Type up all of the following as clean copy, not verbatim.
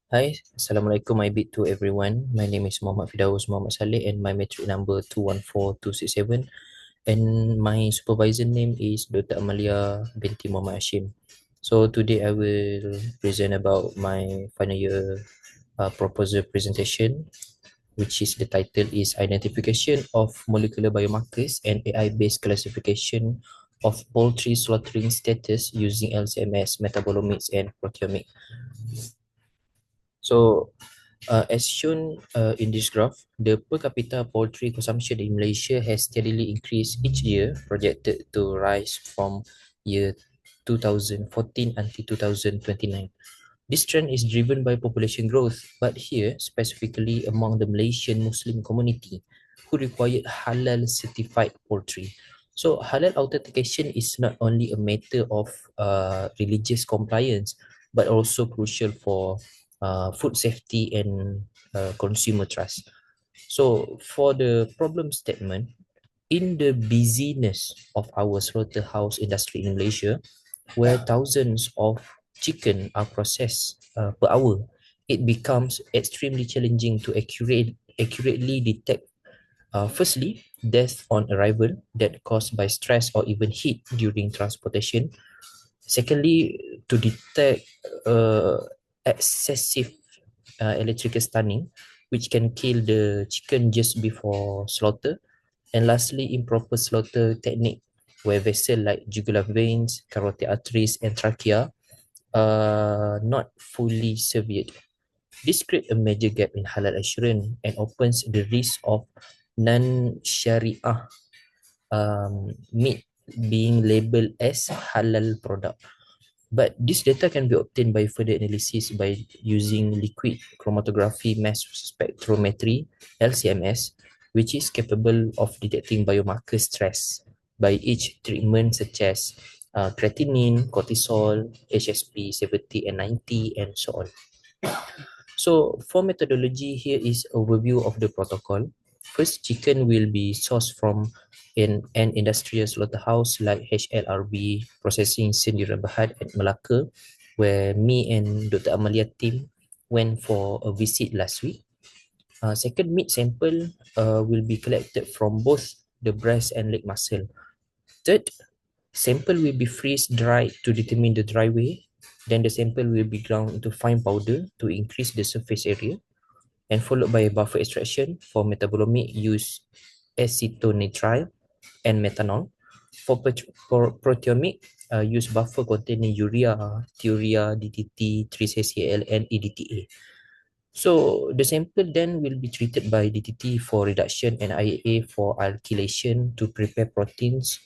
Hi, Assalamualaikum, my bit to everyone. My name is FIRDAUS Saleh and my metric number 214267 and my supervisor name is Dr. AMALIA binti HASHIM. So today I will present about my final year proposal presentation, which is the title is Identification of Molecular Biomarkers and AI-based classification of poultry slaughtering status using LCMS, Metabolomics and Proteomics. So as shown in this graph, the per capita poultry consumption in Malaysia has steadily increased each year, projected to rise from year 2014 until 2029. This trend is driven by population growth, but here specifically among the Malaysian Muslim community who require halal certified poultry. So halal authentication is not only a matter of religious compliance, but also crucial for food safety and consumer trust. So for the problem statement, in the busyness of our slaughterhouse industry in Malaysia, where thousands of chicken are processed per hour, it becomes extremely challenging to accurately detect, firstly, death on arrival that caused by stress or even heat during transportation. Secondly, to detect excessive electrical stunning, which can kill the chicken just before slaughter. And lastly, improper slaughter technique, where vessels like jugular veins, carotid arteries, and trachea are not fully severed. This creates a major gap in halal assurance and opens the risk of non-Sharia meat being labeled as halal product. But this data can be obtained by further analysis by using liquid chromatography mass spectrometry (LCMS), which is capable of detecting biomarker stress by each treatment such as creatinine, cortisol, HSP 70 and 90, and so on. So for methodology, here is overview of the protocol. First, chicken will be sourced from an industrial slaughterhouse like HLRB Processing Sendirian Berhad at Melaka, where me and Dr. Amalia team went for a visit last week. Second, meat sample will be collected from both the breast and leg muscle. Third, sample will be freeze dried to determine the dry weight. Then the sample will be ground into fine powder to increase the surface area, and followed by a buffer extraction. For metabolomic, use acetonitrile and methanol. For proteomic, use buffer containing urea, thiourea, DDT, 3-CCl, and EDTA. So the sample then will be treated by DDT for reduction and IAA for alkylation to prepare proteins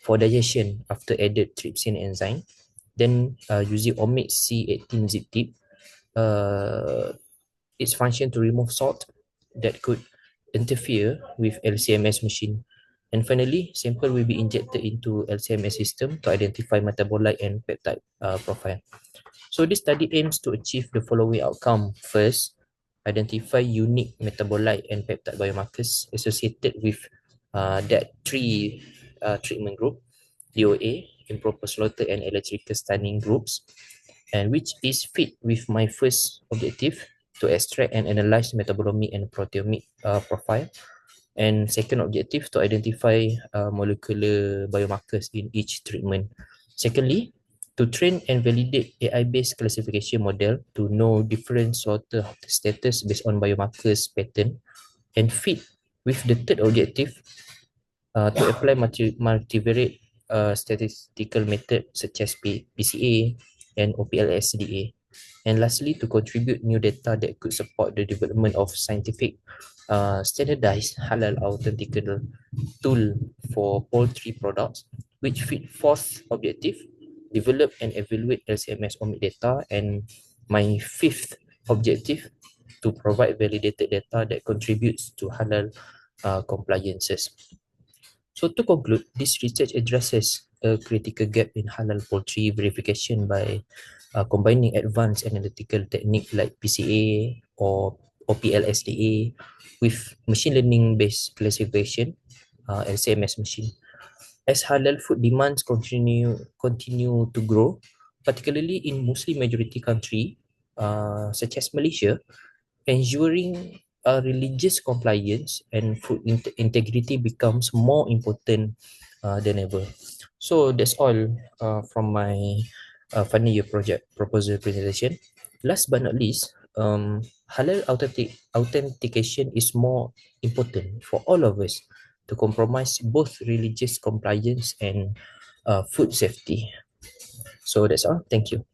for digestion after added trypsin enzyme. Then using omics C18 zip tip, uh, its function to remove salt that could interfere with LCMS machine. And finally, sample will be injected into LCMS system to identify metabolite and peptide profile. So this study aims to achieve the following outcome. First, identify unique metabolite and peptide biomarkers associated with that three treatment group, DOA, improper slaughter and electrical stunning groups, and which is fit with my first objective to extract and analyze metabolomic and proteomic profile, and second objective to identify molecular biomarkers in each treatment. Secondly, to train and validate AI-based classification model to know different slaughter status based on biomarkers pattern, and fit with the third objective to apply multivariate statistical method such as PCA and OPLSDA. And lastly, to contribute new data that could support the development of scientific standardized halal authenticator tool for poultry products, which fit fourth objective, develop and evaluate LCMS omic data, and my fifth objective, to provide validated data that contributes to halal compliances. So to conclude, this research addresses a critical gap in halal poultry verification by combining advanced analytical technique like PCA or OPLSDA with machine learning based classification, LCMS machine. As halal food demands continue to grow, particularly in Muslim majority country, such as Malaysia, ensuring religious compliance and food integrity becomes more important than ever. So that's all from my final year project proposal presentation. Last but not least, halal authentication is more important for all of us to compromise both religious compliance and food safety. So that's all. Thank you.